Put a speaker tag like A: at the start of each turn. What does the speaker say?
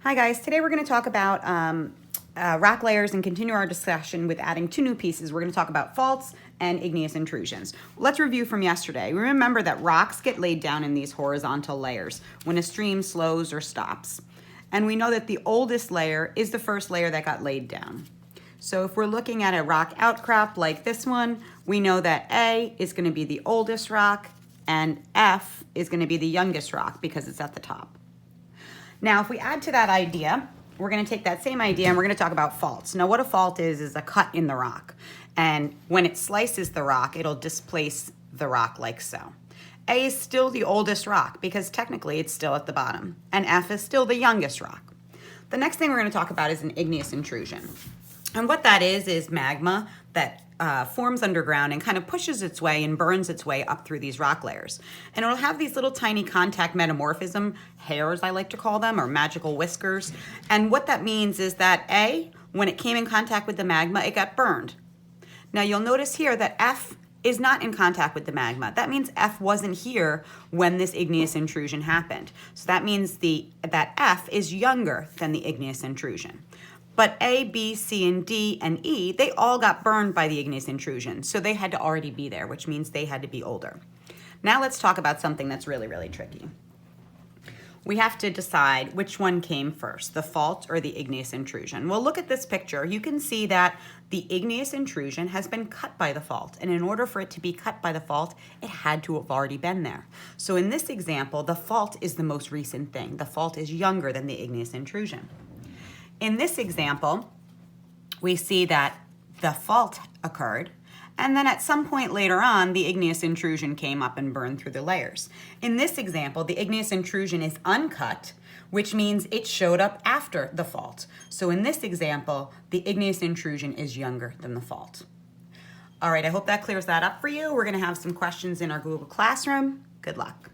A: Hi guys, today we're going to talk about rock layers and continue our discussion with adding two new pieces. We're going to talk about faults and igneous intrusions. Let's review from yesterday. Remember that rocks get laid down in these horizontal layers when a stream slows or stops. And we know that the oldest layer is the first layer that got laid down. So if we're looking at a rock outcrop like this one, we know that A is going to be the oldest rock and F is going to be the youngest rock because it's at the top. Now, if we add to that idea, we're going to take that same idea and we're going to talk about faults. Now, what a fault is a cut in the rock. And when it slices the rock, it'll displace the rock like so. A is still the oldest rock because technically it's still at the bottom. And F is still the youngest rock. The next thing we're going to talk about is an igneous intrusion. And what that is magma that forms underground and kind of pushes its way and burns its way up through these rock layers. And it'll have these little tiny contact metamorphism hairs, I like to call them, or magical whiskers. And what that means is that A, when it came in contact with the magma, it got burned. Now you'll notice here that F is not in contact with the magma. That means F wasn't here when this igneous intrusion happened. So that means that F is younger than the igneous intrusion. But A, B, C, and D, and E, they all got burned by the igneous intrusion. So they had to already be there, which means they had to be older. Now let's talk about something that's really, really tricky. We have to decide which one came first, the fault or the igneous intrusion. Well, look at this picture. You can see that the igneous intrusion has been cut by the fault. And in order for it to be cut by the fault, it had to have already been there. So in this example, the fault is the most recent thing. The fault is younger than the igneous intrusion. In this example, we see that the fault occurred, and then at some point later on, the igneous intrusion came up and burned through the layers. In this example, the igneous intrusion is uncut, which means it showed up after the fault. So in this example, the igneous intrusion is younger than the fault. All right, I hope that clears that up for you. We're going to have some questions in our Google Classroom. Good luck.